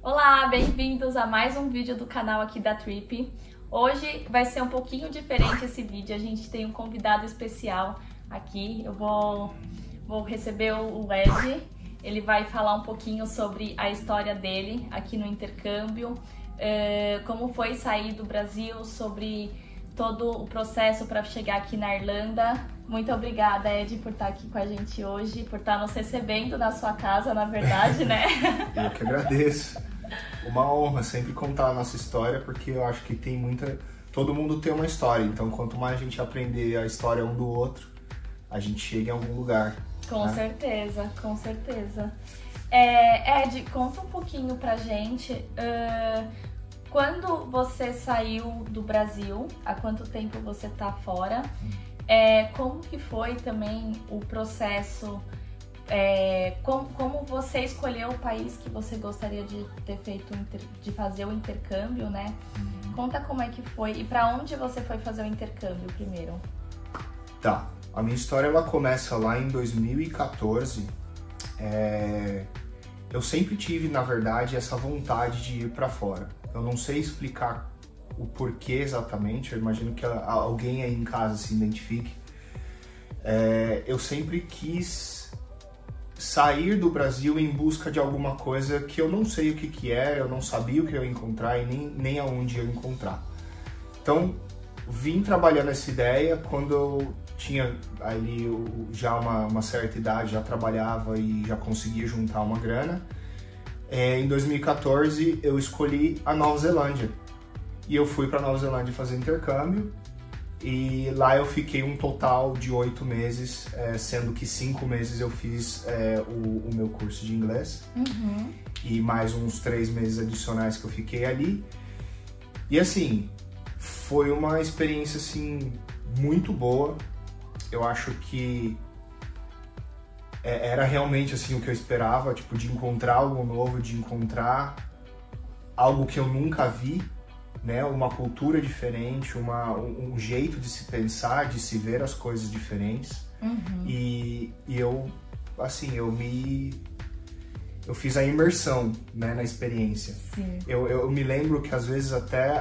Olá, bem-vindos a mais um vídeo do canal aqui da Trip. Hoje vai ser um pouquinho diferente esse vídeo, a gente tem um convidado especial aqui. Eu vou receber o Ed, ele vai falar um pouquinho sobre a história dele aqui no intercâmbio, como foi sair do Brasil, sobre todo o processo para chegar aqui na Irlanda. Muito obrigada, Ed, por estar aqui com a gente hoje, por estar nos recebendo na sua casa, na verdade, né? Eu que agradeço. Uma honra sempre contar a nossa história, porque eu acho que tem muita... Todo mundo tem uma história, então quanto mais a gente aprender a história um do outro, a gente chega em algum lugar. Com certeza, com certeza. Ed, conta um pouquinho pra gente, quando você saiu do Brasil, há quanto tempo você tá fora, como que foi também o processo, como você escolheu o país que você gostaria de ter feito, de fazer o intercâmbio, né? Conta como é que foi e pra onde você foi fazer o intercâmbio primeiro. Tá, a minha história ela começa lá em 2014. Eu sempre tive, na verdade, essa vontade de ir pra fora. Eu não sei explicar o porquê exatamente, eu imagino que alguém aí em casa se identifique. Eu sempre quis sair do Brasil em busca de alguma coisa que eu não sei o que era, eu não sabia o que eu ia encontrar e nem aonde eu ia encontrar. Então, vim trabalhando essa ideia quando eu tinha ali já uma certa idade, já trabalhava e já conseguia juntar uma grana. Em 2014, eu escolhi a Nova Zelândia. E eu fui para Nova Zelândia fazer intercâmbio. E lá eu fiquei um total de 8 meses, sendo que 5 meses eu fiz o meu curso de inglês. Uhum. E mais uns 3 meses adicionais que eu fiquei ali. E assim, foi uma experiência assim, muito boa. Eu acho que era realmente assim o que eu esperava, tipo, de encontrar algo novo, de encontrar algo que eu nunca vi, né? Uma cultura diferente, um jeito de se pensar, de se ver as coisas diferentes. Uhum. E eu, assim, eu fiz a imersão, né, na experiência. Sim. Eu me lembro que às vezes até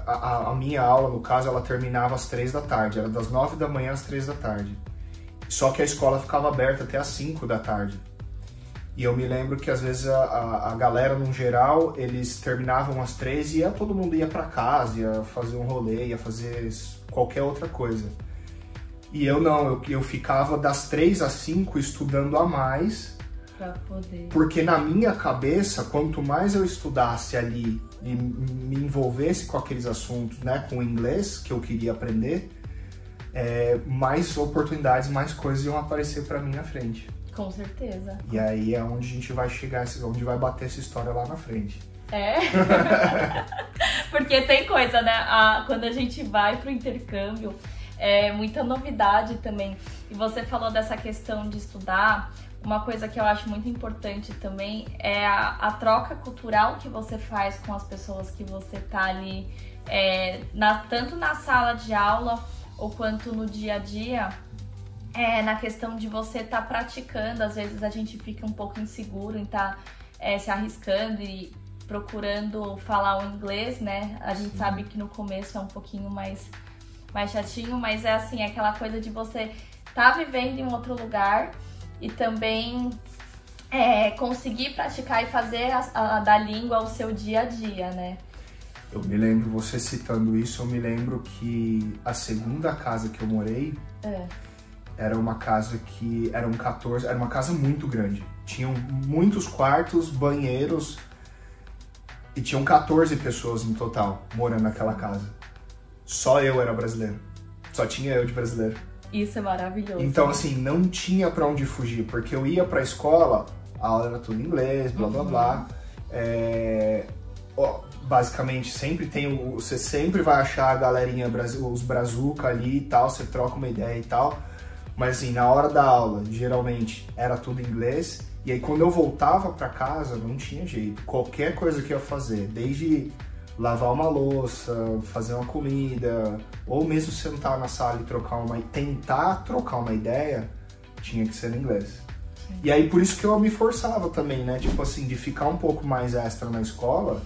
a minha aula, no caso, ela terminava às 3 da tarde, era das 9 da manhã às 3 da tarde. Só que a escola ficava aberta até às 5 da tarde. E eu me lembro que às vezes a galera, no geral, eles terminavam às 3 e todo mundo ia pra casa, ia fazer um rolê, ia fazer qualquer outra coisa. E eu não, eu ficava das 3 às 5 estudando a mais. Pra poder. Porque na minha cabeça, quanto mais eu estudasse ali e me envolvesse com aqueles assuntos, né, com o inglês que eu queria aprender, mais oportunidades, mais coisas iam aparecer pra mim na frente. Com certeza. E aí é onde a gente vai chegar, onde vai bater essa história lá na frente. Porque tem coisa, né? Quando a gente vai pro intercâmbio, muita novidade também. E você falou dessa questão de estudar. Uma coisa que eu acho muito importante também é a troca cultural que você faz com as pessoas que você tá ali, tanto na sala de aula ou quanto no dia a dia. Na questão de você estar praticando, às vezes a gente fica um pouco inseguro em estar se arriscando e procurando falar o inglês, né? A gente sabe que no começo é um pouquinho mais chatinho, mas é assim, aquela coisa de você estar vivendo em outro lugar e também conseguir praticar e fazer da língua o seu dia a dia, né? Eu me lembro, você citando isso, eu me lembro que a segunda casa que eu morei... Era uma casa que era uma casa muito grande. Tinham muitos quartos, banheiros e tinham 14 pessoas no total morando naquela casa. Só eu era brasileiro. Só tinha eu de brasileiro. Isso é maravilhoso. Então, assim, não tinha pra onde fugir, porque eu ia pra escola, a aula era tudo em inglês, blá blá blá. Basicamente, você sempre vai achar a galerinha, os brazuca ali e tal, você troca uma ideia e tal. Mas assim, na hora da aula, geralmente, era tudo em inglês. E aí quando eu voltava pra casa, não tinha jeito. Qualquer coisa que eu ia fazer, desde lavar uma louça, fazer uma comida, ou mesmo sentar na sala e tentar trocar uma ideia, tinha que ser em inglês. E aí por isso que eu me forçava também, né? Tipo assim, de ficar um pouco mais extra na escola,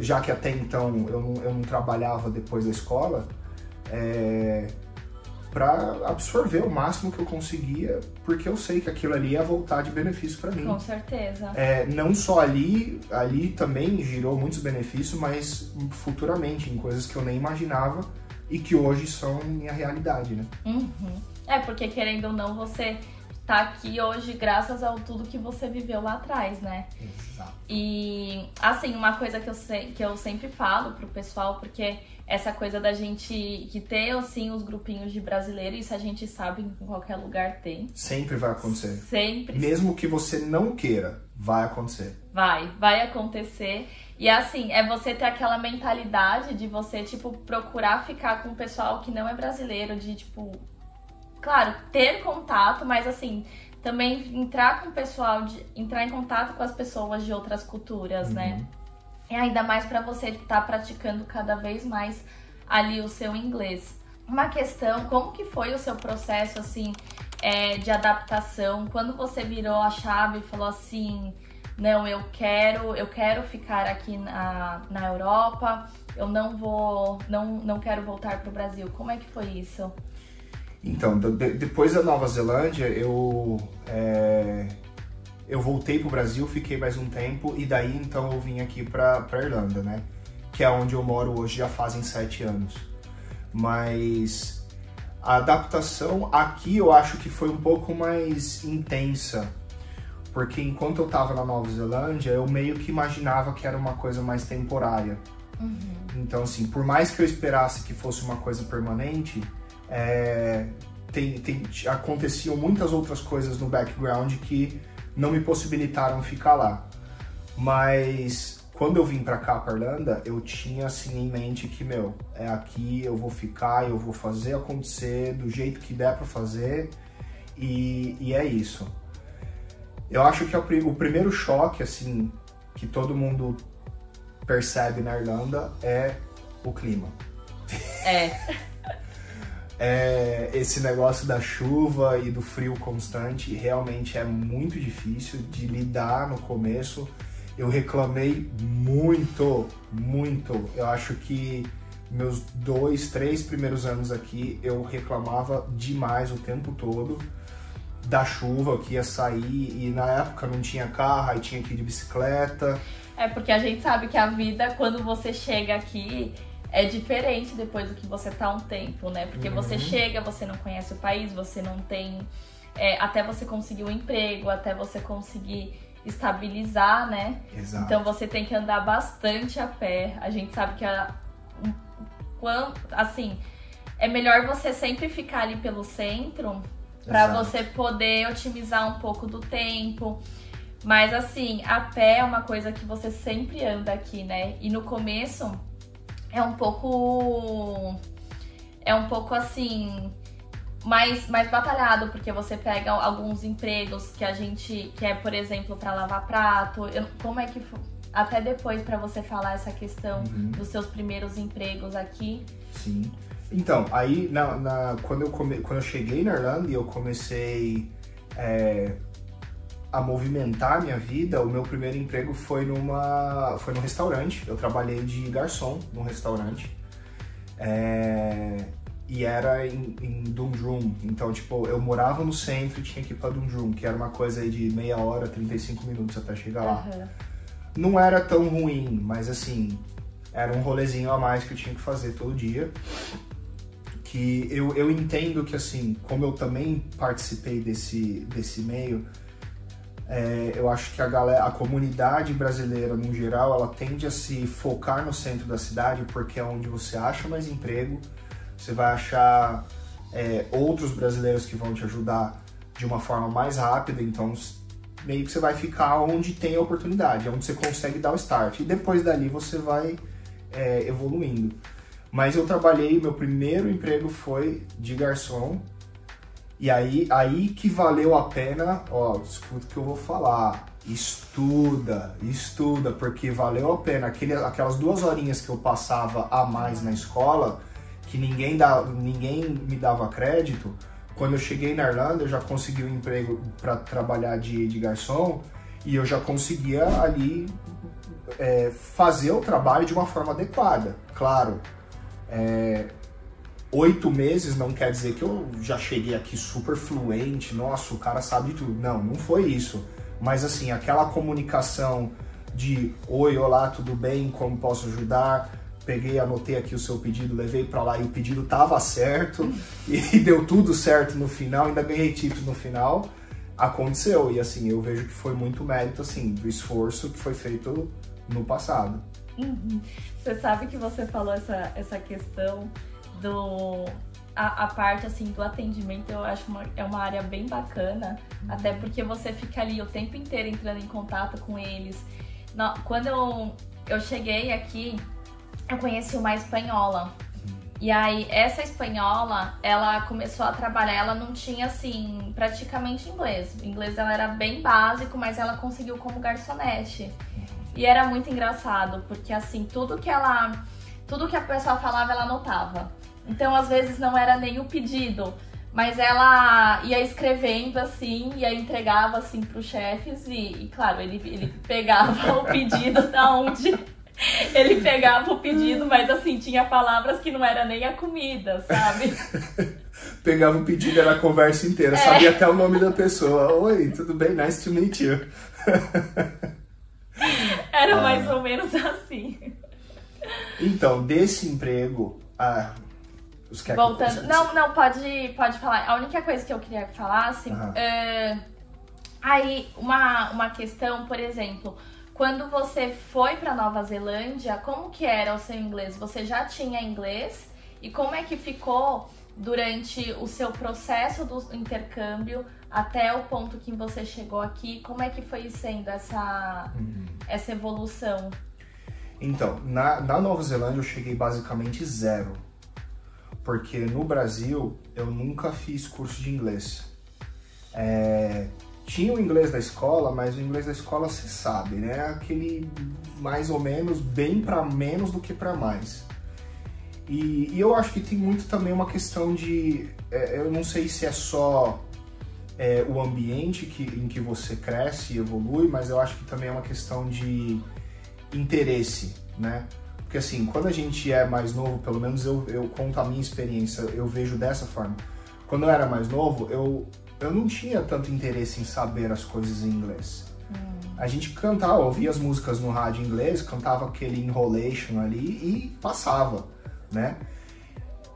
já que até então eu não trabalhava depois da escola, para absorver o máximo que eu conseguia, porque eu sei que aquilo ali ia voltar de benefício para mim. Com certeza. Não só ali também girou muitos benefícios, mas futuramente, em coisas que eu nem imaginava e que hoje são minha realidade, né? Porque querendo ou não, você tá aqui hoje graças ao tudo que você viveu lá atrás, né? Exato. E, assim, uma coisa que eu sempre falo pro pessoal, porque essa coisa da gente que ter, assim, os grupinhos de brasileiros, isso a gente sabe que em qualquer lugar tem. Sempre vai acontecer. Sempre. Mesmo que você não queira, vai acontecer. Vai acontecer. E, assim, é você ter aquela mentalidade de você, tipo, procurar ficar com o pessoal que não é brasileiro, de, tipo... Claro, ter contato, mas assim, também entrar em contato com as pessoas de outras culturas, né? E ainda mais para você estar praticando cada vez mais ali o seu inglês. Uma questão, como que foi o seu processo, assim, de adaptação? Quando você virou a chave e falou assim, não, eu quero ficar aqui na Europa, eu não quero voltar para o Brasil. Como é que foi isso? Então, depois da Nova Zelândia, eu voltei pro Brasil, fiquei mais um tempo e daí então eu vim aqui pra Irlanda, né? Que é onde eu moro hoje já fazem 7 anos. Mas a adaptação aqui eu acho que foi um pouco mais intensa, porque enquanto eu tava na Nova Zelândia, eu meio que imaginava que era uma coisa mais temporária. Então, assim, por mais que eu esperasse que fosse uma coisa permanente, aconteciam muitas outras coisas no background que não me possibilitaram ficar lá. Mas quando eu vim pra cá, pra Irlanda, eu tinha assim em mente que, aqui eu vou ficar, eu vou fazer acontecer do jeito que der pra fazer e é isso. Eu acho que o primeiro choque, assim, que todo mundo percebe na Irlanda é o clima. Esse negócio da chuva e do frio constante realmente é muito difícil de lidar no começo. Eu reclamei muito. Eu acho que meus 2, 3 primeiros anos aqui eu reclamava demais o tempo todo da chuva que ia sair e na época não tinha carro, aí tinha que ir de bicicleta. Porque a gente sabe que a vida, quando você chega aqui, é diferente depois do que você tá um tempo, né? Porque você chega, você não conhece o país, você não tem... até você conseguir um emprego, até você conseguir estabilizar, né? Exato. Então você tem que andar bastante a pé. A gente sabe que assim, é melhor você sempre ficar ali pelo centro para você poder otimizar um pouco do tempo. Mas assim, a pé é uma coisa que você sempre anda aqui, né? E no começo é um pouco assim, mais batalhado, porque você pega alguns empregos que é, por exemplo, para lavar prato. Como é que foi? Até depois para você falar essa questão dos seus primeiros empregos aqui. Sim. Então, aí quando eu cheguei na Irlanda e eu comecei a movimentar a minha vida, o meu primeiro emprego foi num restaurante. Eu trabalhei de garçom num restaurante. E era em Dundrum. Então, tipo, eu morava no centro e tinha que ir pra Dundrum, que era uma coisa aí de meia hora, 35 minutos até chegar lá. Não era tão ruim, mas assim, era um rolezinho a mais que eu tinha que fazer todo dia. Que eu entendo que, assim, como eu também participei desse meio, eu acho que a comunidade brasileira, no geral, ela tende a se focar no centro da cidade porque é onde você acha mais emprego, você vai achar outros brasileiros que vão te ajudar de uma forma mais rápida, então meio que você vai ficar onde tem a oportunidade, onde você consegue dar o start, e depois dali você vai evoluindo. Mas eu trabalhei, meu primeiro emprego foi de garçom, e aí que valeu a pena, escuta o que eu vou falar, estuda, porque valeu a pena. Aquelas 2 horinhas que eu passava a mais na escola, que ninguém me dava crédito, Quando eu cheguei na Irlanda, eu já consegui um emprego para trabalhar de garçom e eu já conseguia ali fazer o trabalho de uma forma adequada. Claro, 8 meses não quer dizer que eu já cheguei aqui super fluente, nossa, o cara sabe tudo. Não foi isso. Mas assim, aquela comunicação de oi, olá, tudo bem, como posso ajudar? Peguei, anotei aqui o seu pedido, levei pra lá e o pedido tava certo e deu tudo certo no final, ainda ganhei tips no final. Aconteceu e assim, eu vejo que foi muito mérito assim, do esforço que foi feito no passado. Você sabe que você falou essa questão a parte assim do atendimento, eu acho é uma área bem bacana, até porque você fica ali o tempo inteiro entrando em contato com eles. Quando eu cheguei aqui, eu conheci uma espanhola. E aí, essa espanhola, ela começou a trabalhar, ela não tinha, assim, praticamente inglês. O inglês dela era bem básico, mas ela conseguiu como garçonete. E era muito engraçado, porque, assim, tudo que a pessoa falava, ela anotava. Então, às vezes, não era nem o pedido, mas ela ia escrevendo, assim, e aí entregava, assim, pros chefes. E claro, ele pegava o pedido da onde... Ele pegava o pedido, mas assim, tinha palavras que não era nem a comida, sabe? Pegava o pedido, era a conversa inteira, sabia até o nome da pessoa. Oi, tudo bem? Nice to meet you. Era mais ou menos assim. Então, desse emprego... Voltando... Não, pode falar. A única coisa que eu queria falar, assim... Aí, uma questão, por exemplo... Quando você foi para Nova Zelândia, como que era o seu inglês? Você já tinha inglês? E como é que ficou durante o seu processo do intercâmbio até o ponto que você chegou aqui? Como é que foi sendo essa evolução? Então, na Nova Zelândia eu cheguei basicamente zero. Porque no Brasil eu nunca fiz curso de inglês. Tinha o inglês da escola, mas o inglês da escola você sabe, né? Aquele mais ou menos bem para menos do que para mais. E eu acho que tem muito também uma questão de... eu não sei se é só o ambiente em que você cresce e evolui, mas eu acho que também é uma questão de interesse, né? Porque assim, quando a gente é mais novo, pelo menos eu conto a minha experiência, eu vejo dessa forma. Quando eu era mais novo, eu não tinha tanto interesse em saber as coisas em inglês. A gente cantava, ouvia as músicas no rádio em inglês, cantava aquele enrolation ali e passava, né?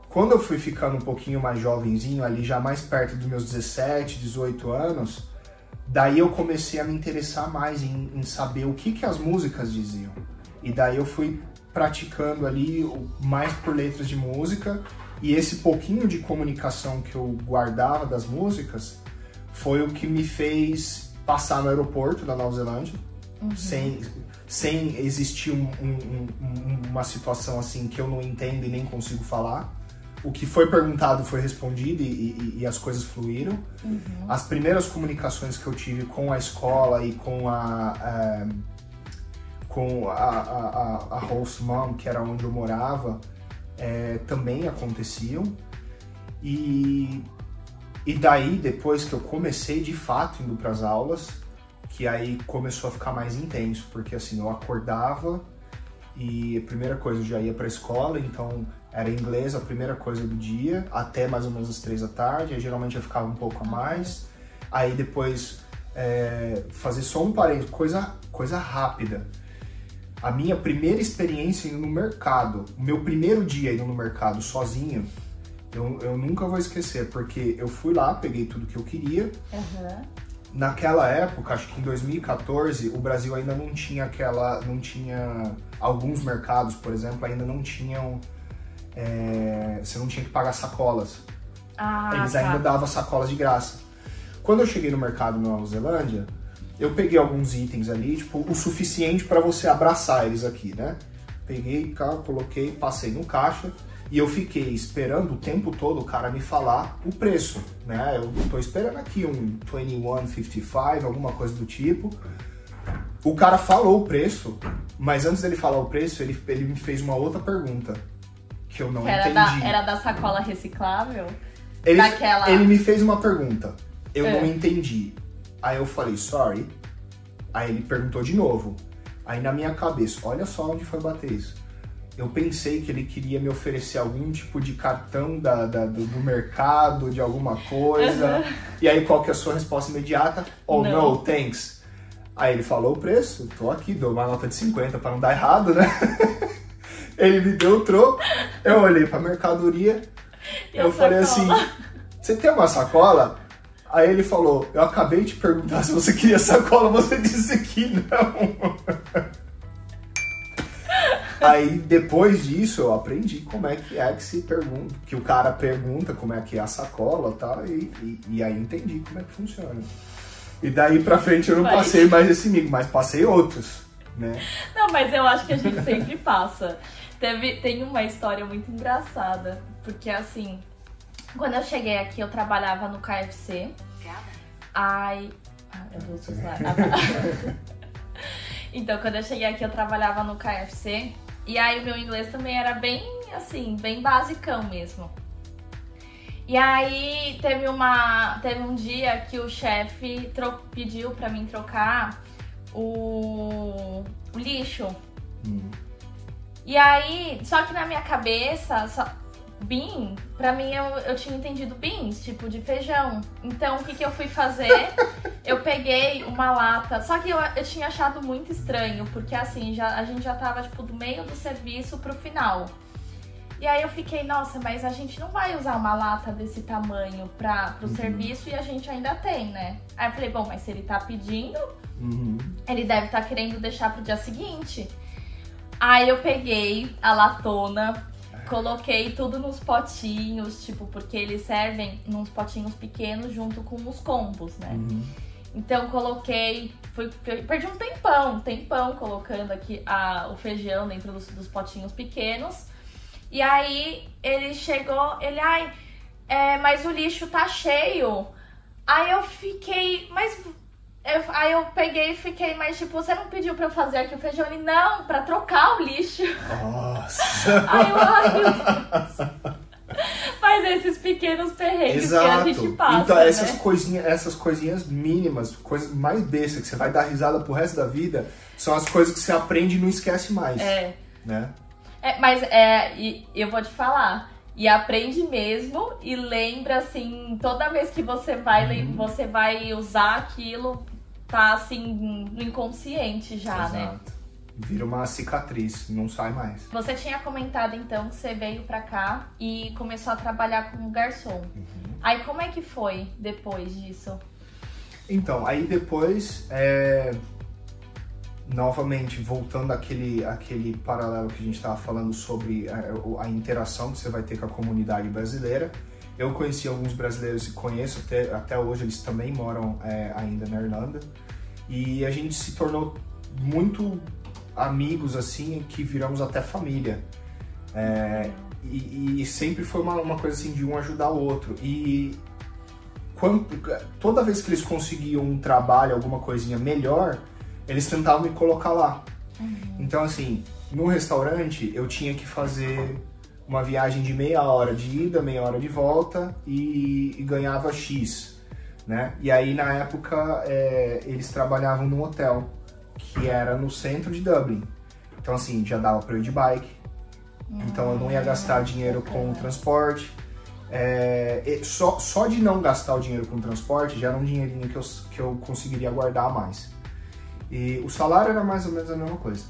Quando eu fui ficando um pouquinho mais jovenzinho, ali já mais perto dos meus 17, 18 anos, daí eu comecei a me interessar mais em saber o que as músicas diziam. E daí eu fui praticando ali mais por letras de música. E esse pouquinho de comunicação que eu guardava das músicas foi o que me fez passar no aeroporto da Nova Zelândia, sem existir uma situação assim que eu não entendo e nem consigo falar. O que foi perguntado foi respondido e as coisas fluíram. As primeiras comunicações que eu tive com a escola e com a host mom, que era onde eu morava, também aconteciam. E daí, depois que eu comecei de fato indo para as aulas, que aí começou a ficar mais intenso, porque assim, eu acordava e a primeira coisa, eu já ia para a escola, então era inglês a primeira coisa do dia, até mais ou menos as 3 da tarde, aí geralmente eu ficava um pouco a mais, aí depois fazer só um parênteses, coisa rápida. A minha primeira experiência indo no mercado, o meu primeiro dia indo no mercado sozinho, eu nunca vou esquecer, porque eu fui lá, peguei tudo que eu queria. Naquela época, acho que em 2014, o Brasil ainda não tinha alguns mercados, por exemplo, ainda não tinham, você não tinha que pagar sacolas. Eles ainda davam sacolas de graça. Quando eu cheguei no mercado na Nova Zelândia, eu peguei alguns itens ali, tipo, o suficiente para você abraçar eles aqui, né? Peguei, coloquei, passei no caixa e eu fiquei esperando o tempo todo o cara me falar o preço, né? Eu tô esperando aqui um 21,55, alguma coisa do tipo. O cara falou o preço, mas antes dele falar o preço, ele me fez uma outra pergunta que eu não entendi. Era da sacola reciclável? Ele me fez uma pergunta, eu não entendi. Aí eu falei, sorry. Aí ele perguntou de novo. Aí na minha cabeça, olha só onde foi bater isso. Eu pensei que ele queria me oferecer algum tipo de cartão do mercado, de alguma coisa. E aí qual que é a sua resposta imediata? Oh, no, thanks. Aí ele falou o preço, tô aqui, dou uma nota de 50 pra não dar errado, né? Ele me deu o troco, eu olhei pra mercadoria, eu falei assim, você tem uma sacola? Aí ele falou, eu acabei de perguntar se você queria sacola, você disse que não. Aí depois disso eu aprendi como é que se pergunta, que o cara pergunta como é que é a sacola, tá? E aí entendi como é que funciona. E daí pra frente eu não passei mais esse mico, mas passei outros, né? Não, mas eu acho que a gente sempre passa. Tem uma história muito engraçada, porque assim, quando eu cheguei aqui eu trabalhava no KFC. Eu vou usar. Então, quando eu cheguei aqui eu trabalhava no KFC. E aí o meu inglês também era bem, assim, bem basicão mesmo. E aí teve um dia que o chefe pediu pra mim trocar o lixo. E aí, só que na minha cabeça, bean, pra mim eu tinha entendido beans, tipo de feijão. Então o que eu fui fazer? Eu peguei uma lata, só que eu tinha achado muito estranho, porque assim, a gente já tava tipo do meio do serviço pro final. E aí eu fiquei, nossa, mas a gente não vai usar uma lata desse tamanho pro serviço e a gente ainda tem, né? Aí eu falei, bom, mas se ele tá pedindo, ele deve estar querendo deixar pro dia seguinte. Aí eu peguei a latona, coloquei tudo nos potinhos, tipo, porque eles servem nos potinhos pequenos junto com os combos, né? Então coloquei, perdi um tempão colocando aqui o feijão dentro dos potinhos pequenos. E aí ele chegou, mas o lixo tá cheio. Aí eu fiquei, aí eu peguei e fiquei, mas tipo, você não pediu pra eu fazer aqui o feijão? Ele, não, pra trocar o lixo. Nossa! Aí eu, ai meu Deus. Mas esses pequenos perrengues que a gente passa, então, né? essas coisinhas mínimas, coisas mais bestas que você vai dar risada pro resto da vida, são as coisas que você aprende e não esquece mais. Né? E eu vou te falar, e aprende mesmo e lembra assim, toda vez que você vai usar aquilo, tá assim no inconsciente já. Exato. Né? Vira uma cicatriz, não sai mais. Você tinha comentado então que você veio pra cá e começou a trabalhar como garçom. Aí como é que foi depois disso? Então, aí depois, novamente, voltando àquele paralelo que a gente estava falando sobre a interação que você vai ter com a comunidade brasileira. Eu conheci alguns brasileiros e conheço até hoje, eles também moram ainda na Irlanda. E a gente se tornou muito amigos, assim, que viramos até família. E sempre foi uma coisa assim de um ajudar o outro. E toda vez que eles conseguiam um trabalho, alguma coisinha melhor, eles tentavam me colocar lá. Então, assim, no restaurante eu tinha que fazer uma viagem de meia hora de ida, meia hora de volta e ganhava X, né? E aí, na época, eles trabalhavam num hotel que era no centro de Dublin. Então, assim, já dava pra eu ir de bike. Então, eu não ia gastar dinheiro com transporte. Só de não gastar o dinheiro com transporte já era um dinheirinho que eu conseguiria guardar a mais. E o salário era mais ou menos a mesma coisa.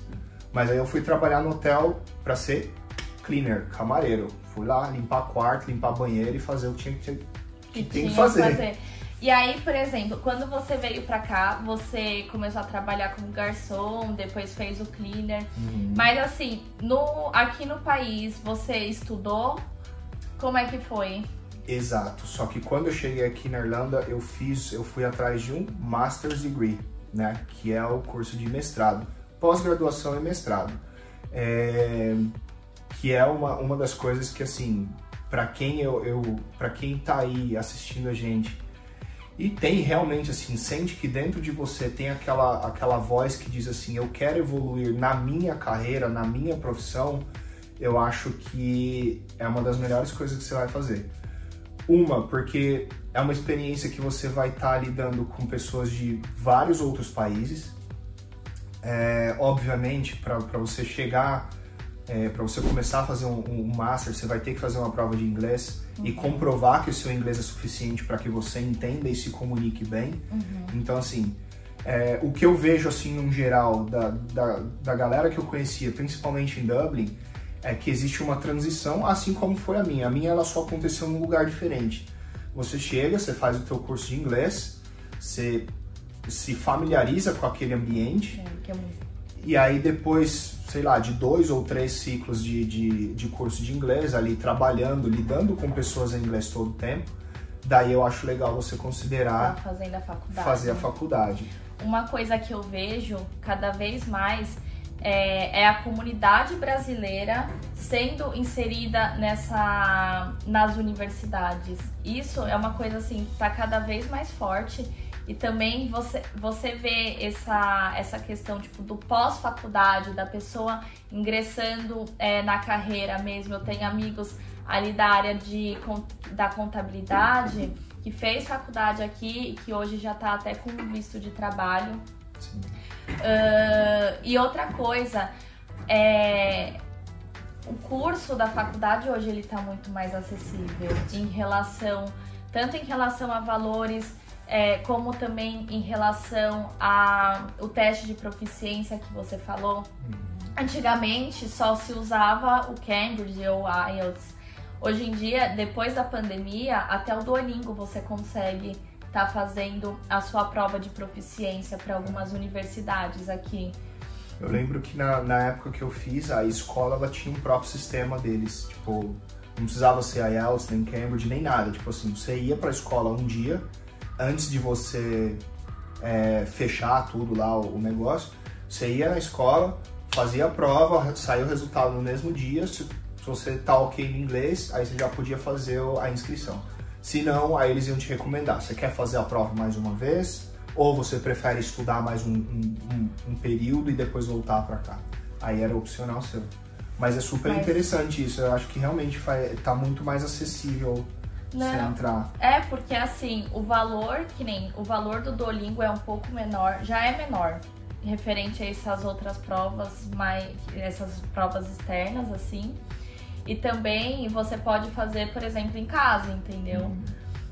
Mas aí eu fui trabalhar no hotel pra ser cleaner, camareiro. Fui lá limpar quarto, limpar banheiro e fazer o que tinha que fazer. E aí, por exemplo, quando você veio pra cá, você começou a trabalhar como garçom, depois fez o cleaner. Mas assim, aqui no país, você estudou? Como é que foi? Exato, só que quando eu cheguei aqui na Irlanda, eu fui atrás de um Master's Degree, né? Que é o curso de mestrado, pós-graduação e mestrado. Que é uma das coisas que, assim, pra quem tá aí assistindo a gente e tem realmente, assim, sente que dentro de você tem aquela voz que diz assim, eu quero evoluir na minha carreira, na minha profissão, eu acho que é uma das melhores coisas que você vai fazer. Porque é uma experiência que você vai estar lidando com pessoas de vários outros países. Obviamente, para você chegar, para você começar a fazer um master, você vai ter que fazer uma prova de inglês e comprovar que o seu inglês é suficiente para que você entenda e se comunique bem. Então, assim, o que eu vejo, assim, no geral, da galera que eu conhecia, principalmente em Dublin, é que existe uma transição, assim como foi a minha. A minha, ela só aconteceu num lugar diferente. Você chega, você faz o teu curso de inglês, você se familiariza com aquele ambiente, e aí depois, sei lá, de 2 ou 3 ciclos de curso de inglês, ali trabalhando, lidando com pessoas em inglês todo o tempo, daí eu acho legal você considerar fazer a faculdade. Uma coisa que eu vejo cada vez mais é a comunidade brasileira sendo inserida nas universidades. Isso é uma coisa assim que está cada vez mais forte. E também você vê essa questão tipo, do pós-faculdade, da pessoa ingressando na carreira mesmo. Eu tenho amigos ali da área da contabilidade que fez faculdade aqui e que hoje já está até com visto de trabalho. Sim. E outra coisa, o curso da faculdade hoje ele está muito mais acessível tanto em relação a valores, como também em relação ao teste de proficiência que você falou. Antigamente só se usava o Cambridge ou o IELTS. Hoje em dia, depois da pandemia, até o Duolingo você consegue estar fazendo a sua prova de proficiência para algumas universidades aqui. Eu lembro que na época que eu fiz, a escola ela tinha um próprio sistema deles. Tipo, não precisava ser IELTS, nem Cambridge, nem nada. Tipo assim, você ia para a escola um dia, antes de você fechar tudo lá o negócio, você ia na escola, fazia a prova, saiu o resultado no mesmo dia. Se você tá ok em inglês, aí você já podia fazer a inscrição. Se não, aí eles iam te recomendar. Você quer fazer a prova mais uma vez? Ou você prefere estudar mais um período e depois voltar para cá? Aí era opcional seu. Mas é super interessante isso. Eu acho que realmente tá muito mais acessível você entrar. Porque assim, o valor do Duolingo é um pouco menor, já é menor, referente a essas outras provas, essas provas externas, assim. E também você pode fazer, por exemplo, em casa, entendeu?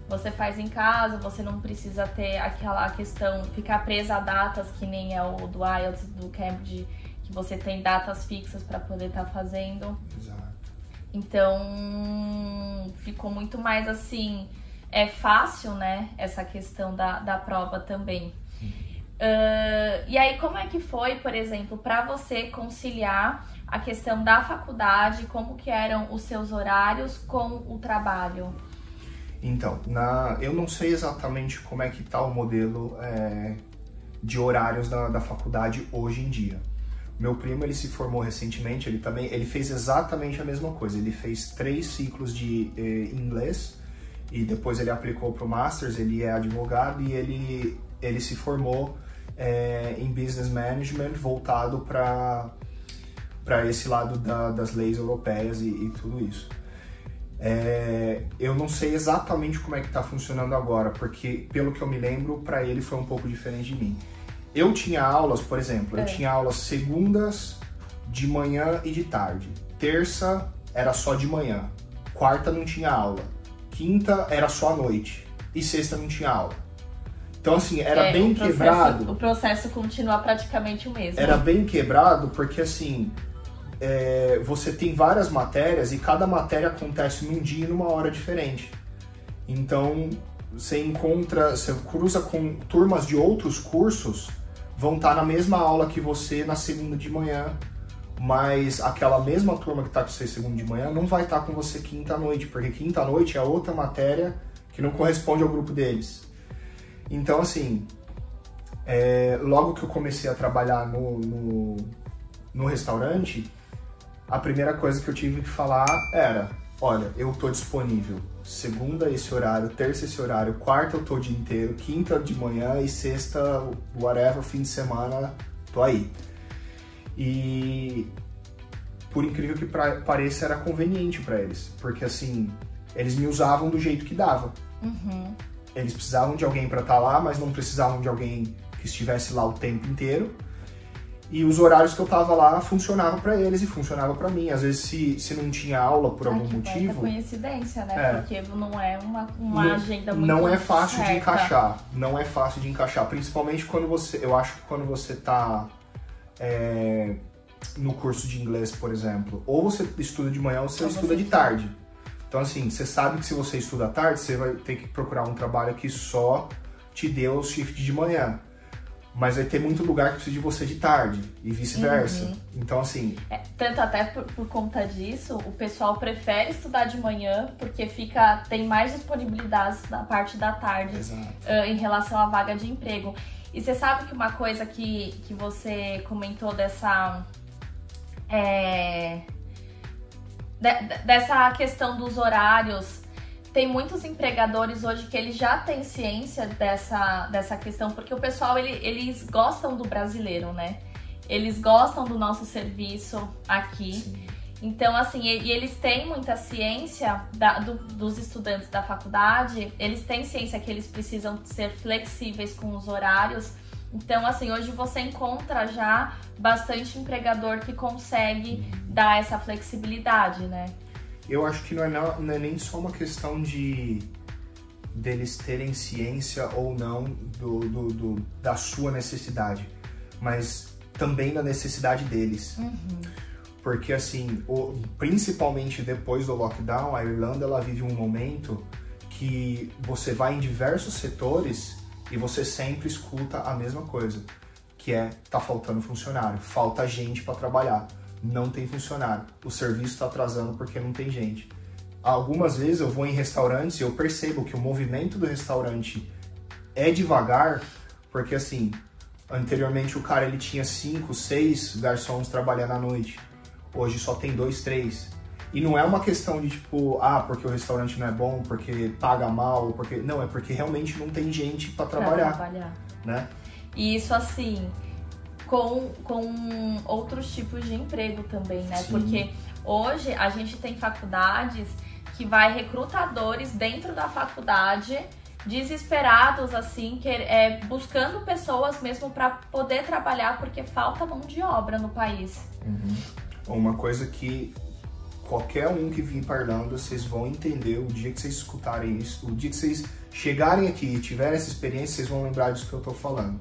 Você faz em casa, você não precisa ter aquela questão, ficar presa a datas que nem é o do IELTS, do Cambridge, que você tem datas fixas para poder estar fazendo. Exato. Então, ficou muito mais assim, fácil, né, essa questão da prova também. E aí, como é que foi, por exemplo, para você conciliar a questão da faculdade, como que eram os seus horários com o trabalho? Então, eu não sei exatamente como é que tá o modelo de horários da faculdade hoje em dia. Meu primo, ele se formou recentemente, ele fez exatamente a mesma coisa. Ele fez 3 ciclos de inglês e depois ele aplicou para o Masters, ele é advogado e ele se formou em Business Management voltado para esse lado das leis europeias e tudo isso. Eu não sei exatamente como é que está funcionando agora, porque pelo que eu me lembro, para ele foi um pouco diferente de mim. Eu tinha aulas, por exemplo, eu tinha aulas segundas de manhã e de tarde. Terça era só de manhã. Quarta não tinha aula. Quinta era só à noite. E sexta não tinha aula. Então, assim, era bem quebrado. O processo continua praticamente o mesmo. Era bem quebrado porque, assim, você tem várias matérias e cada matéria acontece num dia e numa hora diferente. Então, você cruza com turmas de outros cursos, vão estar na mesma aula que você na segunda de manhã, mas aquela mesma turma que está com você segunda de manhã não vai estar com você quinta à noite, porque quinta à noite é outra matéria que não corresponde ao grupo deles. Então, assim, logo que eu comecei a trabalhar no restaurante, a primeira coisa que eu tive que falar era: olha, eu tô disponível segunda esse horário, terça esse horário, quarta eu tô o dia inteiro, quinta de manhã e sexta, whatever, fim de semana, tô aí. E por incrível que pareça, era conveniente para eles, porque assim, eles me usavam do jeito que dava. Eles precisavam de alguém para estar lá, mas não precisavam de alguém que estivesse lá o tempo inteiro. E os horários que eu tava lá funcionavam para eles e funcionava para mim. Às vezes, se não tinha aula por algum motivo... É coincidência, né? Porque não é uma agenda muito Não é fácil certa. de encaixar. Não é fácil de encaixar. Principalmente quando você... Eu acho que quando você tá no curso de inglês, por exemplo. Ou você estuda de manhã ou você estuda de tarde. Então, assim, você sabe que se você estuda à tarde, você vai ter que procurar um trabalho que só te dê o shift de manhã. Mas vai ter muito lugar que precisa de você de tarde e vice-versa. Então, assim... tanto até por conta disso, o pessoal prefere estudar de manhã porque tem mais disponibilidades na parte da tarde em relação à vaga de emprego. E você sabe que uma coisa que você comentou dessa questão dos horários, tem muitos empregadores hoje que eles já têm ciência dessa questão, porque o pessoal, eles gostam do brasileiro, né? Eles gostam do nosso serviço aqui. Sim. Então, assim, e eles têm muita ciência dos estudantes da faculdade, eles têm ciência que eles precisam ser flexíveis com os horários. Então, assim, hoje você encontra já bastante empregador que consegue dar essa flexibilidade, né? Eu acho que não é nem só uma questão deles terem ciência ou não da sua necessidade, mas também da necessidade deles. Porque, assim, principalmente depois do lockdown, a Irlanda ela vive um momento que você vai em diversos setores e você sempre escuta a mesma coisa, que tá faltando funcionário, falta gente para trabalhar. Não tem funcionário, o serviço está atrasando porque não tem gente. Algumas vezes eu vou em restaurantes e eu percebo que o movimento do restaurante é devagar, porque assim, anteriormente o cara ele tinha 5, 6 garçons trabalhando à noite, hoje só tem 2, 3. E não é uma questão de tipo, porque o restaurante não é bom, porque paga mal, porque... Não, é porque realmente não tem gente para trabalhar, né? E isso assim... Com outros tipos de emprego também, né? Sim. Porque hoje a gente tem faculdades que vai recrutadores dentro da faculdade, desesperados, assim, buscando pessoas mesmo para poder trabalhar, porque falta mão de obra no país. Uma coisa que qualquer um que vir para Irlanda, vocês vão entender o dia que vocês escutarem isso, o dia que vocês chegarem aqui e tiverem essa experiência, vocês vão lembrar disso que eu tô falando.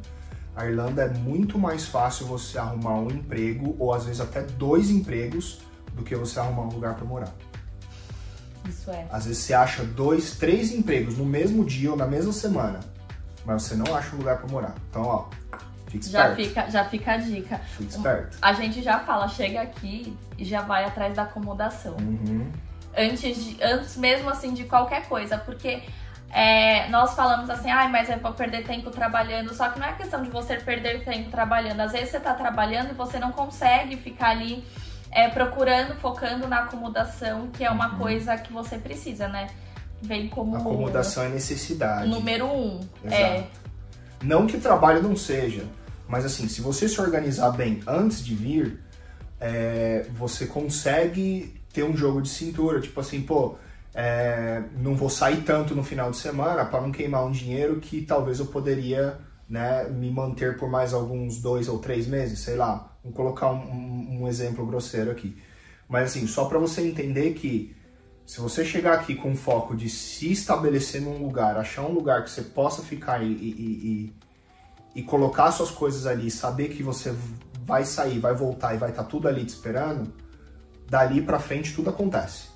A Irlanda é muito mais fácil você arrumar um emprego, ou às vezes até 2 empregos, do que você arrumar um lugar para morar. Isso é. Às vezes você acha 2, 3 empregos no mesmo dia ou na mesma semana, mas você não acha um lugar para morar. Então, ó, fique esperto. Já fica a dica. Fique esperto. A gente já fala, chega aqui e já vai atrás da acomodação. Antes mesmo assim de qualquer coisa, porque... nós falamos assim, mas eu vou perder tempo trabalhando, só que não é questão de você perder tempo trabalhando. Às vezes você tá trabalhando e você não consegue ficar ali procurando, focando na acomodação, que é uma coisa que você precisa, né? Vem como... Acomodação é necessidade. Número 1. Exato. Não que trabalho não seja, mas assim, se você se organizar bem antes de vir, você consegue ter um jogo de cintura, tipo assim, não vou sair tanto no final de semana para não queimar um dinheiro que talvez eu poderia, né, me manter por mais alguns 2 ou 3 meses, sei lá. Vou colocar um exemplo grosseiro aqui. Mas assim, só para você entender que se você chegar aqui com o foco de se estabelecer num lugar, achar um lugar que você possa ficar e colocar suas coisas ali, saber que você vai sair, vai voltar e vai estar tudo ali te esperando, dali para frente tudo acontece.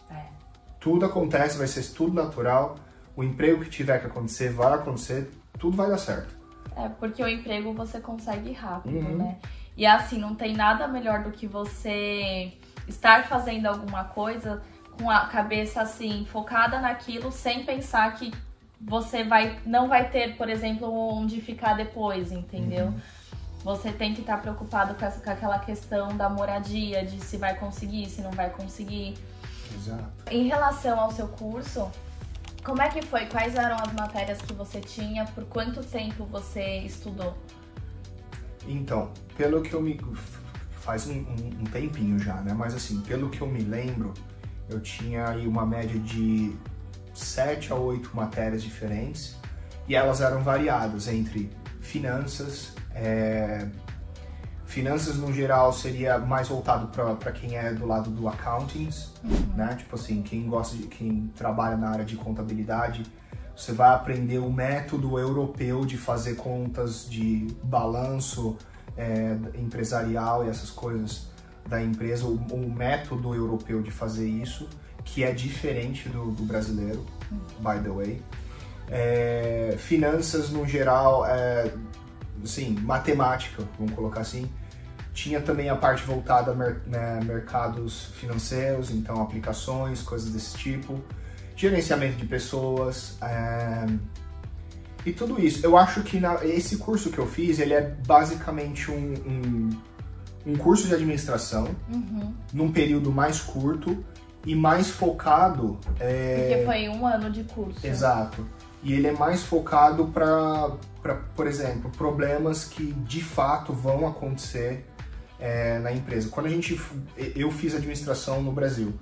Tudo acontece, vai ser tudo natural, o emprego que tiver que acontecer, vai acontecer, tudo vai dar certo. Porque o emprego você consegue rápido, né? E assim, não tem nada melhor do que você estar fazendo alguma coisa com a cabeça assim, focada naquilo, sem pensar que você não vai ter, por exemplo, onde ficar depois, entendeu? Você tem que estar preocupado com aquela questão da moradia, de se vai conseguir, se não vai conseguir. Exato. Em relação ao seu curso, como é que foi? Quais eram as matérias que você tinha? Por quanto tempo você estudou? Então, pelo que eu me... Faz um tempinho já, né? Mas assim, pelo que eu me lembro, eu tinha aí uma média de 7 a 8 matérias diferentes e elas eram variadas entre finanças. Finanças no geral seria mais voltado para quem é do lado do accounting, né? Tipo assim, quem trabalha na área de contabilidade, você vai aprender o método europeu de fazer contas de balanço empresarial e essas coisas da empresa, o método europeu de fazer isso, que é diferente do brasileiro, by the way. Finanças no geral, assim, matemática, vamos colocar assim. Tinha também a parte voltada a mercados financeiros, então aplicações, coisas desse tipo, gerenciamento de pessoas e tudo isso. Eu acho que esse curso que eu fiz, ele é basicamente um curso de administração, num período mais curto e mais focado... Porque foi 1 ano de curso. Exato. E ele é mais focado para, por exemplo, problemas que de fato vão acontecer na empresa. Quando eu fiz administração no Brasil,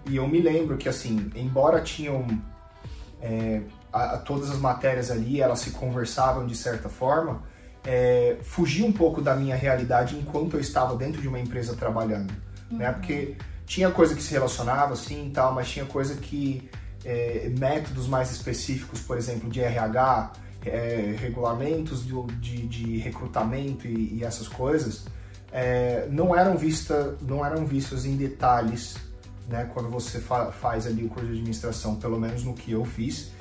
e eu me lembro que, assim, embora tinham todas as matérias ali, elas se conversavam de certa forma, fugia um pouco da minha realidade enquanto eu estava dentro de uma empresa trabalhando, né? Porque tinha coisa que se relacionava, assim, e tal, mas tinha coisa que... métodos mais específicos, por exemplo, de RH, regulamentos de recrutamento e essas coisas, não eram vistos em detalhes, né, quando você faz ali o curso de administração, pelo menos no que eu fiz.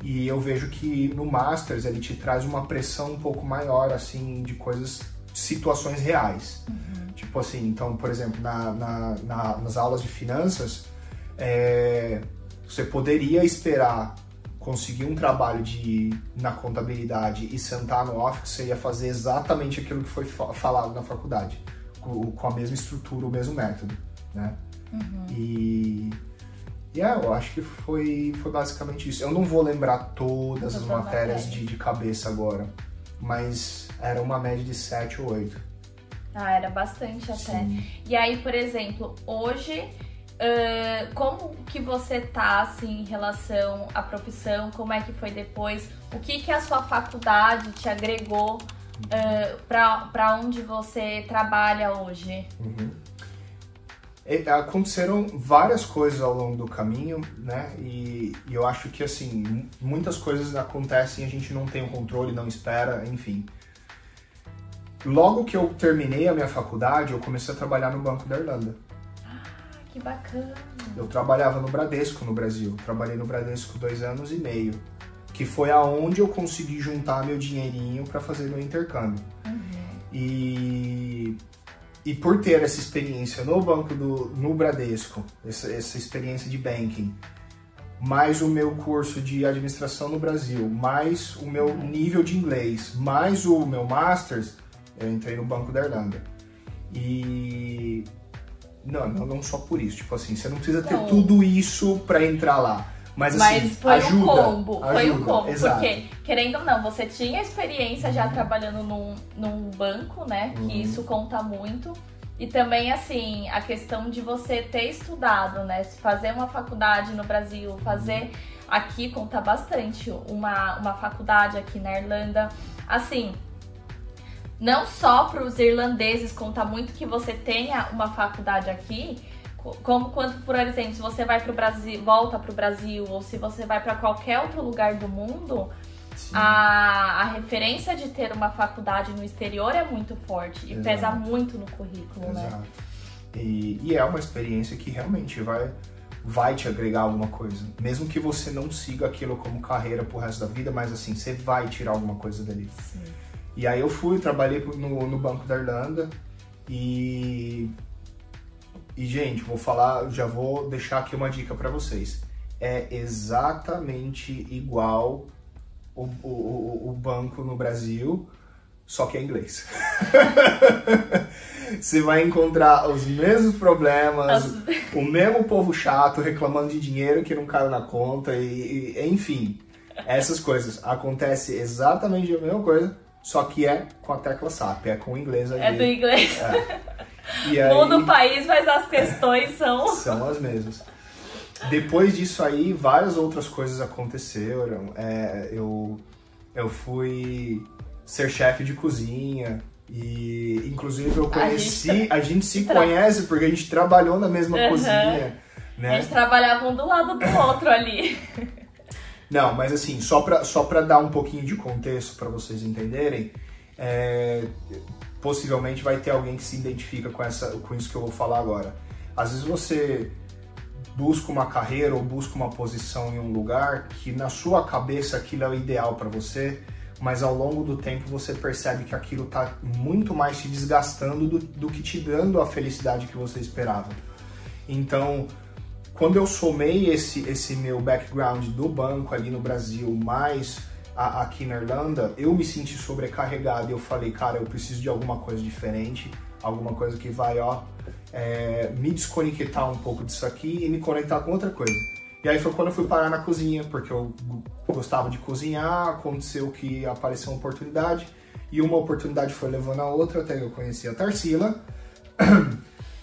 E eu vejo que no Masters ele te traz uma pressão um pouco maior, assim, de coisas, situações reais. Tipo assim, então, por exemplo, nas aulas de finanças, você poderia esperar conseguir um trabalho na contabilidade e sentar no office, você ia fazer exatamente aquilo que foi falado na faculdade, com a mesma estrutura, o mesmo método, né? E eu acho que foi basicamente isso. Eu não vou lembrar todas as matérias de cabeça agora, mas era uma média de 7 ou 8. Era bastante até. Sim. E aí, por exemplo, hoje... como que você tá, assim, em relação à profissão? Como é que foi depois? O que a sua faculdade te agregou para onde você trabalha hoje? Aconteceram várias coisas ao longo do caminho, né? E eu acho que, assim, muitas coisas acontecem e a gente não tem o controle, não espera, enfim. Logo que eu terminei a minha faculdade, eu comecei a trabalhar no Banco da Irlanda. Que bacana! Eu trabalhava no Bradesco, no Brasil. Trabalhei no Bradesco 2 anos e meio. Que foi aonde eu consegui juntar meu dinheirinho para fazer meu intercâmbio. E por ter essa experiência no Bradesco, essa experiência de banking, mais o meu curso de administração no Brasil, mais o meu nível de inglês, mais o meu Masters, eu entrei no Banco da Irlanda. E... Não só por isso, tipo assim, você não precisa ter tudo isso pra entrar lá. Mas assim, foi ajuda, o combo, foi o combo, exato. Porque, querendo ou não, você tinha experiência já trabalhando num banco, né, que isso conta muito. E também, assim, a questão de você ter estudado, né, fazer uma faculdade no Brasil, fazer aqui conta bastante, uma faculdade aqui na Irlanda, assim... Não só para os irlandeses conta muito que você tenha uma faculdade aqui, como quando, por exemplo, se você vai para o Brasil, volta para o Brasil, ou se você vai para qualquer outro lugar do mundo, a referência de ter uma faculdade no exterior é muito forte e pesa muito no currículo, né? E é uma experiência que realmente vai te agregar alguma coisa. Mesmo que você não siga aquilo como carreira pro resto da vida, mas assim, você vai tirar alguma coisa dali. Sim. E aí eu trabalhei no Banco da Irlanda e gente, já vou deixar aqui uma dica para vocês. É exatamente igual o banco no Brasil, só que é inglês. Você vai encontrar os mesmos problemas, o mesmo povo chato reclamando de dinheiro que não caiu na conta e enfim, essas coisas. Acontece exatamente a mesma coisa, só que é com a tecla SAP, é com o inglês ali. É do inglês. E aí, muda o país, mas as questões são as mesmas. Depois disso aí, várias outras coisas aconteceram. Eu fui ser chefe de cozinha e, inclusive, eu conheci... A gente se conhece porque a gente trabalhou na mesma cozinha, né? A gente trabalhava um do lado do outro ali. Não, mas assim, só pra dar um pouquinho de contexto para vocês entenderem, possivelmente vai ter alguém que se identifica com isso que eu vou falar agora. Às vezes você busca uma carreira ou busca uma posição em um lugar que na sua cabeça aquilo é o ideal para você, mas ao longo do tempo você percebe que aquilo tá muito mais te desgastando do que te dando a felicidade que você esperava. Então, quando eu somei esse meu background do banco ali no Brasil, mais aqui na Irlanda, eu me senti sobrecarregado e eu falei, cara, eu preciso de alguma coisa diferente, alguma coisa que vai, me desconectar um pouco disso aqui e me conectar com outra coisa. E aí foi quando eu fui parar na cozinha, porque eu gostava de cozinhar, aconteceu que apareceu uma oportunidade, e uma oportunidade foi levando a outra, até que eu conheci a Tarsila,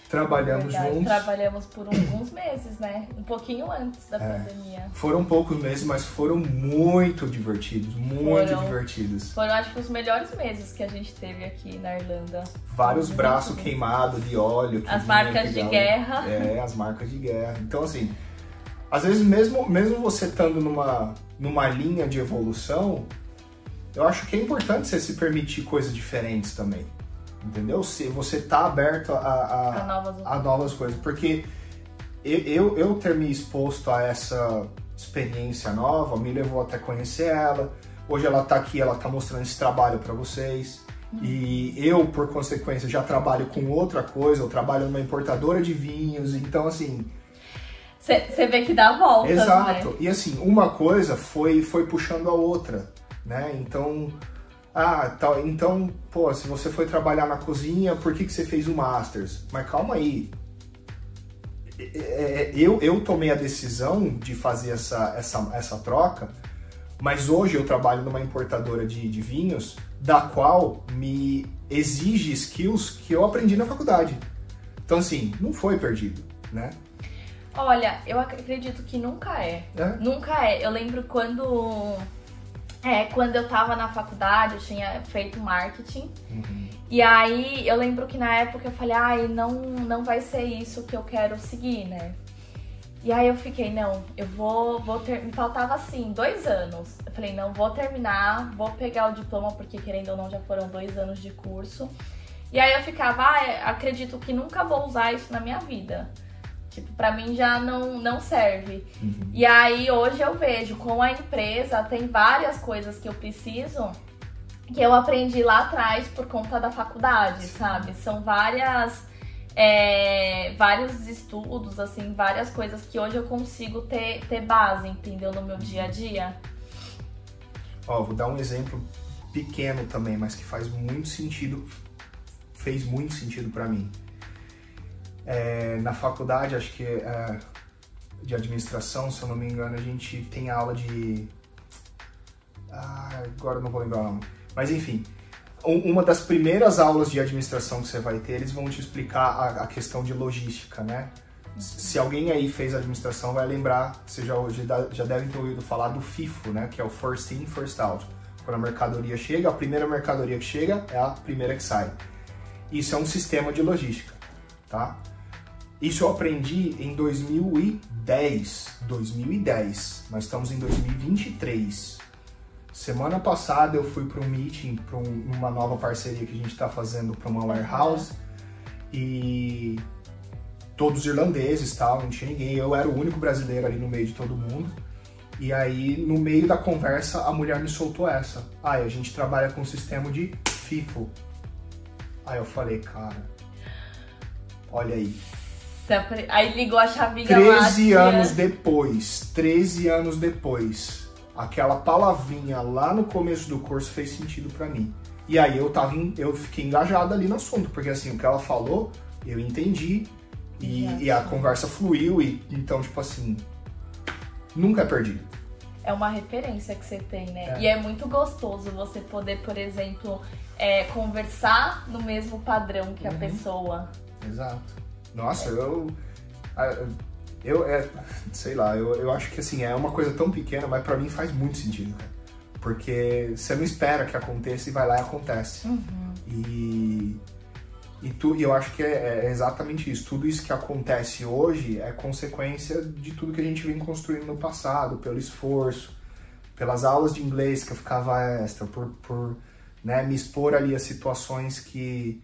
trabalhamos juntos. Trabalhamos por alguns meses, né? Um pouquinho antes da pandemia. Foram poucos meses, mas foram muito divertidos, divertidos. Foram, acho que, os melhores meses que a gente teve aqui na Irlanda. Vários braços queimados de óleo. As marcas de guerra. As marcas de guerra. Então, assim, às vezes mesmo você estando numa linha de evolução, eu acho que é importante você se permitir coisas diferentes também. Entendeu? Se você tá aberto a novas coisas. Porque eu ter me exposto a essa experiência nova me levou até conhecer ela. Hoje ela tá aqui, ela tá mostrando esse trabalho para vocês. E eu, por consequência, já trabalho com outra coisa. Eu trabalho numa importadora de vinhos. Então, assim... Você vê que dá voltas, exato. Né? E assim, uma coisa foi puxando a outra, né? Então... então, pô, se você foi trabalhar na cozinha, por que você fez o Masters? Mas calma aí. Eu tomei a decisão de fazer essa troca, mas hoje eu trabalho numa importadora de vinhos, da qual me exige skills que eu aprendi na faculdade. Então, assim, não foi perdido, né? Olha, eu acredito que nunca é. Nunca é. Eu lembro quando eu tava na faculdade, eu tinha feito marketing. E aí, eu lembro que na época eu falei, não vai ser isso que eu quero seguir, né? E aí eu fiquei, eu vou me faltava assim, 2 anos. Eu falei, não, vou terminar, vou pegar o diploma, porque querendo ou não, já foram 2 anos de curso. E aí eu ficava, acredito que nunca vou usar isso na minha vida. Tipo, pra mim já não serve. E aí, hoje eu vejo, com a empresa, tem várias coisas que eu preciso, que eu aprendi lá atrás por conta da faculdade, sabe? São vários estudos, assim, várias coisas que hoje eu consigo ter base, entendeu? No meu dia a dia. Vou dar um exemplo pequeno também, mas que fez muito sentido pra mim. Na faculdade, acho que de administração, se eu não me engano, a gente tem aula de... agora eu não vou lembrar o nome. Mas enfim, uma das primeiras aulas de administração que você vai ter, eles vão te explicar a questão de logística, né? Se alguém aí fez administração, vai lembrar, você já deve ter ouvido falar do FIFO, né? Que é o First In, First Out. Quando a mercadoria chega, a primeira mercadoria que chega é a primeira que sai. Isso é um sistema de logística, tá? Isso eu aprendi em 2010. Nós estamos em 2023. Semana passada eu fui para um meeting, para uma nova parceria que a gente está fazendo para uma warehouse. E todos irlandeses, tal, não tinha ninguém. Eu era o único brasileiro ali no meio de todo mundo. E aí, no meio da conversa, a mulher me soltou essa. A gente trabalha com um sistema de FIFO. Aí eu falei, cara, olha aí. Aí ligou a chavinha 13 anos depois, aquela palavrinha lá no começo do curso fez sentido pra mim. E aí eu fiquei engajado ali no assunto, porque assim, o que ela falou, eu entendi e a conversa fluiu, e então, tipo assim, nunca é perdido. É uma referência que você tem, né? E é muito gostoso você poder, por exemplo, conversar no mesmo padrão que a pessoa. Exato. Nossa, Sei lá, eu acho que assim, é uma coisa tão pequena, mas pra mim faz muito sentido, cara. Porque você não espera que aconteça e vai lá e acontece. E eu acho que é exatamente isso. Tudo isso que acontece hoje é consequência de tudo que a gente vem construindo no passado, pelo esforço, pelas aulas de inglês que eu ficava extra, por né, me expor ali a situações que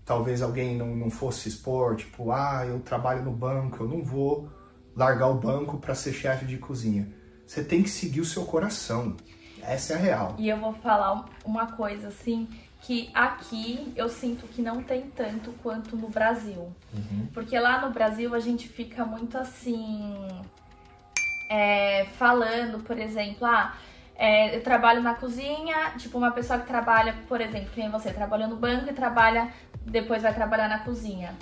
talvez alguém não fosse expor, tipo, eu trabalho no banco, eu não vou largar o banco para ser chefe de cozinha. Você tem que seguir o seu coração. Essa é a real. E eu vou falar uma coisa assim, que aqui eu sinto que não tem tanto quanto no Brasil. Porque lá no Brasil a gente fica muito assim, falando, por exemplo, eu trabalho na cozinha, tipo uma pessoa que trabalha, por exemplo, que nem você, trabalha no banco e depois vai trabalhar na cozinha.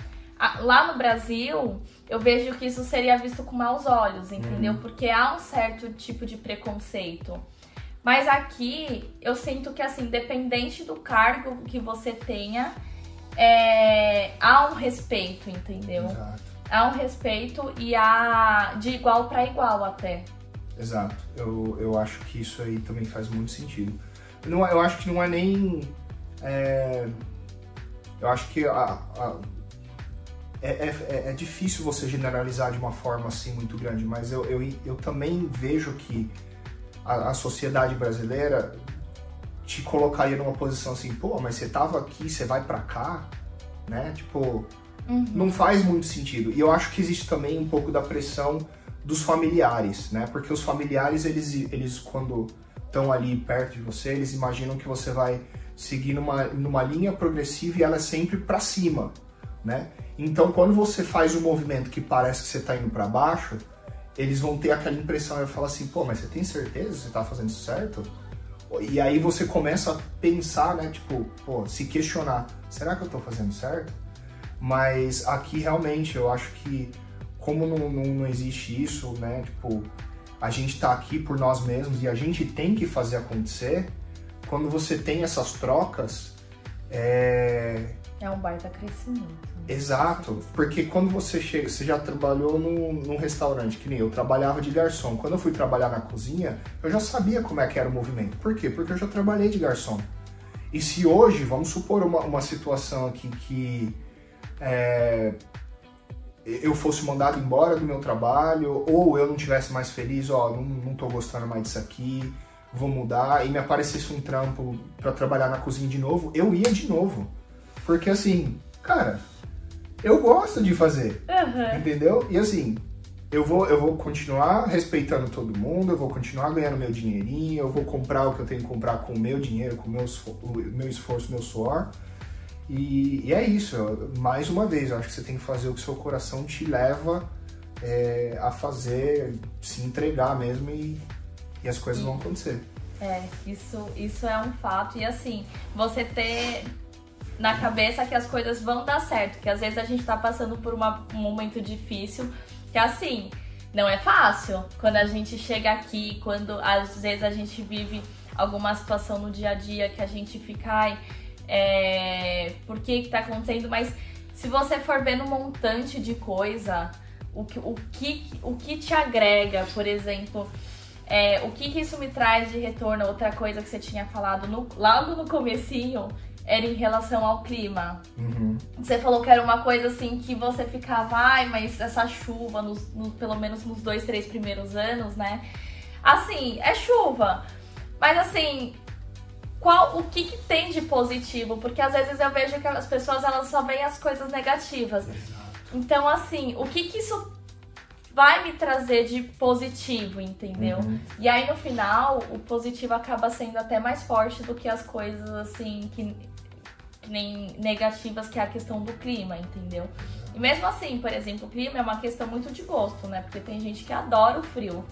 Lá no Brasil, eu vejo que isso seria visto com maus olhos, entendeu? Porque há um certo tipo de preconceito. Mas aqui, eu sinto que, assim, independente do cargo que você tenha, há um respeito, entendeu? Exato. Há um respeito e há de igual para igual até. Exato. Eu acho que isso aí também faz muito sentido. Eu acho que não é nem... eu acho que é difícil você generalizar de uma forma assim muito grande, mas eu também vejo que a sociedade brasileira te colocaria numa posição assim, pô, mas você tava aqui, você vai pra cá, né? Tipo, não faz muito sentido. E eu acho que existe também um pouco da pressão dos familiares, né? Porque os familiares, eles quando estão ali perto de você, eles imaginam que você vai seguir numa linha progressiva e ela é sempre pra cima, né? Então, quando você faz um movimento que parece que você tá indo pra baixo, eles vão ter aquela impressão e falar assim, pô, mas você tem certeza que você tá fazendo isso certo? E aí você começa a pensar, né, tipo, pô, se questionar, será que eu tô fazendo certo? Mas aqui realmente eu acho que como não existe isso, né, tipo, a gente tá aqui por nós mesmos e a gente tem que fazer acontecer, quando você tem essas trocas, É um baita crescimento. Exato, porque quando você chega, você já trabalhou num restaurante, que nem eu trabalhava de garçom. Quando eu fui trabalhar na cozinha, eu já sabia como é que era o movimento. Por quê? Porque eu já trabalhei de garçom. E se hoje, vamos supor uma situação aqui que eu fosse mandado embora do meu trabalho, ou eu não estivesse mais feliz, não tô gostando mais disso aqui, vou mudar, e me aparecesse um trampo para trabalhar na cozinha de novo, eu ia de novo. Porque assim, cara, eu gosto de fazer, entendeu? E assim, eu vou continuar respeitando todo mundo, eu vou continuar ganhando meu dinheirinho, eu vou comprar o que eu tenho que comprar com o meu dinheiro, com o meu esforço, meu suor. E é isso, mais uma vez, eu acho que você tem que fazer o que seu coração te leva a fazer, se entregar mesmo e as coisas vão acontecer. Isso é um fato. E assim, você ter na cabeça que as coisas vão dar certo, que às vezes a gente tá passando por um momento difícil, que assim, não é fácil. Quando a gente chega aqui, quando às vezes a gente vive alguma situação no dia a dia que a gente fica, por que tá acontecendo? Mas se você for ver no montante de coisa, o que te agrega, por exemplo, o que isso me traz de retorno? Outra coisa que você tinha falado logo no comecinho, era em relação ao clima. Você falou que era uma coisa assim que você ficava, mas essa chuva, pelo menos nos 2, 3 primeiros anos, né? Assim, é chuva. Mas assim, o que tem de positivo? Porque às vezes eu vejo que as pessoas elas só veem as coisas negativas. Exato. Então assim, o que isso vai me trazer de positivo, entendeu? E aí no final, o positivo acaba sendo até mais forte do que as coisas assim que nem negativas, que é a questão do clima, entendeu? E mesmo assim, por exemplo, o clima é uma questão muito de gosto, né? Porque tem gente que adora o frio.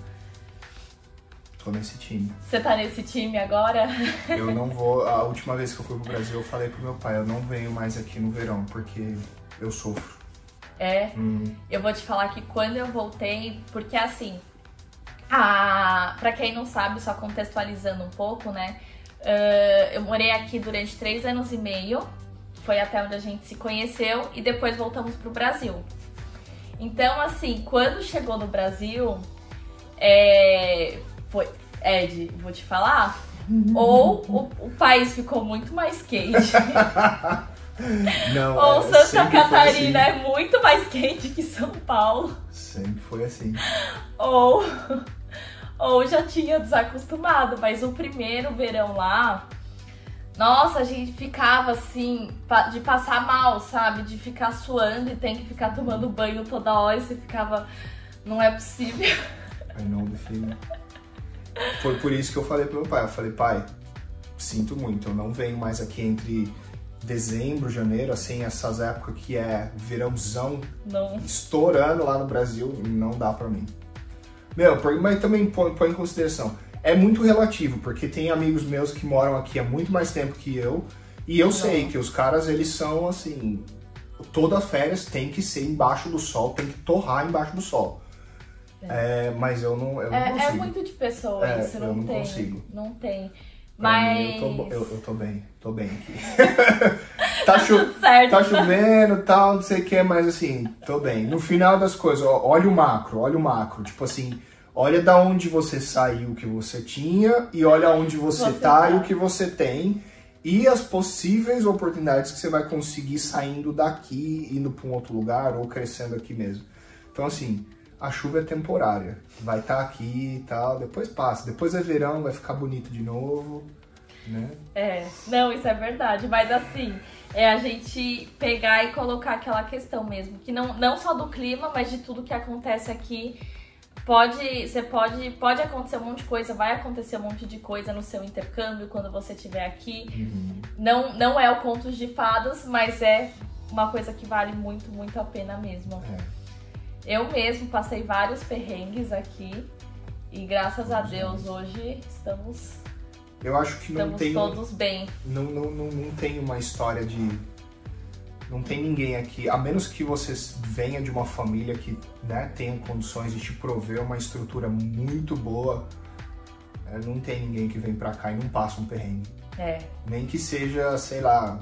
Tô nesse time. Você tá nesse time agora? Eu não vou... A última vez que eu fui pro Brasil, eu falei pro meu pai, eu não venho mais aqui no verão, porque eu sofro. Eu vou te falar que quando eu voltei, porque assim, pra quem não sabe, só contextualizando um pouco, né? Eu morei aqui durante 3 anos e meio, foi até onde a gente se conheceu, e depois voltamos pro Brasil. Então, assim, quando chegou no Brasil, foi, Ed, vou te falar, ou o país ficou muito mais quente, Não, ou Santa sempre Catarina foi assim. é muito mais quente que São Paulo, Sempre foi assim. ou já tinha desacostumado, mas o primeiro verão lá, nossa, a gente ficava assim, de passar mal, sabe? De ficar suando e tem que ficar tomando banho toda hora e você ficava, não é possível. I know the feeling. Foi por isso que eu falei pro meu pai, eu falei, pai, sinto muito, eu não venho mais aqui entre dezembro, janeiro, assim, essas épocas que é verãozão, Não. estourando lá no Brasil, não dá pra mim. Meu, mas também põe em consideração, é muito relativo, porque tem amigos meus que moram aqui há muito mais tempo que eu, e eu sei que os caras, eles são assim, todas as férias tem que ser embaixo do sol, tem que torrar embaixo do sol. Mas eu não consigo. É muito de pessoa isso, eu não tem. consigo. Não tem. Pra Mas. mim, eu tô bem aqui. tá, tudo certo. Tá chovendo e tal, não sei o que, mas assim, tô bem. No final das coisas, olha o macro. Tipo assim, olha da onde você saiu, o que você tinha, e olha onde você tá e o que você tem. E as possíveis oportunidades que você vai conseguir saindo daqui, indo pra um outro lugar ou crescendo aqui mesmo. Então assim, a chuva é temporária. Vai estar aqui e tal, depois passa. Depois é verão, vai ficar bonito de novo, né? Não, isso é verdade. Mas assim, é a gente pegar e colocar aquela questão mesmo. Que não só do clima, mas de tudo que acontece aqui. Pode acontecer um monte de coisa, vai acontecer um monte de coisa no seu intercâmbio quando você estiver aqui. Não é o contos de fadas, mas é uma coisa que vale muito, muito a pena mesmo. Eu mesmo passei vários perrengues aqui e graças a Deus hoje estamos todos bem. Não tem uma história de... Não tem ninguém aqui, a menos que você venha de uma família que, né, tenha condições de te prover uma estrutura muito boa, não tem ninguém que vem pra cá e não passa um perrengue. Nem que seja, sei lá,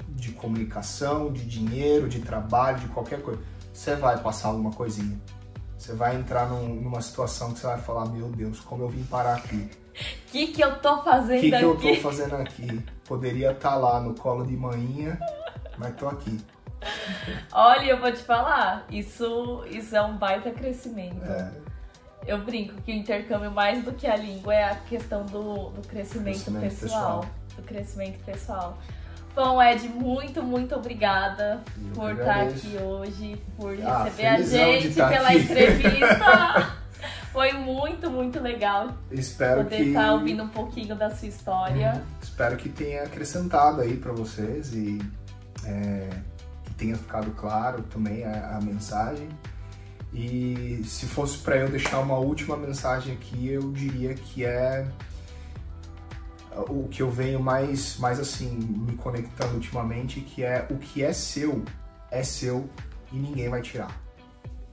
de comunicação, de dinheiro, de trabalho, de qualquer coisa. Você vai passar alguma coisinha. Você vai entrar numa situação que você vai falar, meu Deus, como eu vim parar aqui? O que eu tô fazendo aqui? O que eu tô fazendo aqui? Poderia estar lá no colo de manhinha, mas tô aqui. Olha, eu vou te falar, isso é um baita crescimento. Eu brinco que o intercâmbio, mais do que a língua, é a questão do crescimento pessoal. Do crescimento pessoal. Bom, Ed, muito, muito obrigada por estar aqui hoje, por receber a gente pela entrevista. Foi muito, muito legal poder estar ouvindo um pouquinho da sua história. Espero que tenha acrescentado aí para vocês e que tenha ficado claro também a mensagem. E se fosse para eu deixar uma última mensagem aqui, eu diria que é o que eu venho mais assim, me conectando ultimamente, que é o que é seu e ninguém vai tirar.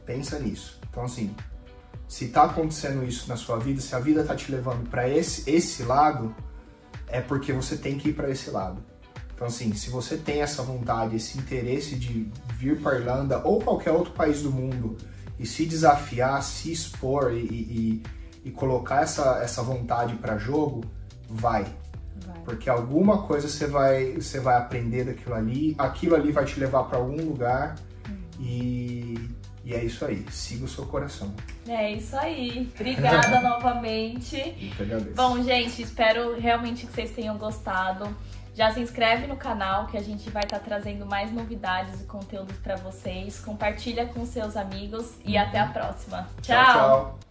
Pensa nisso. Então assim, se tá acontecendo isso na sua vida, se a vida tá te levando para esse lado, é porque você tem que ir para esse lado. Então assim, se você tem essa vontade, esse interesse de vir para Irlanda ou qualquer outro país do mundo e se desafiar, se expor e colocar essa vontade para jogo, vai. Porque alguma coisa você vai aprender daquilo ali, aquilo ali vai te levar para algum lugar e é isso aí, siga o seu coração. É isso aí, obrigada novamente. Eu que agradeço. Bom, gente, espero realmente que vocês tenham gostado. Já se inscreve no canal que a gente vai estar trazendo mais novidades e conteúdos para vocês. Compartilha com seus amigos e até a próxima. Tchau! Tchau!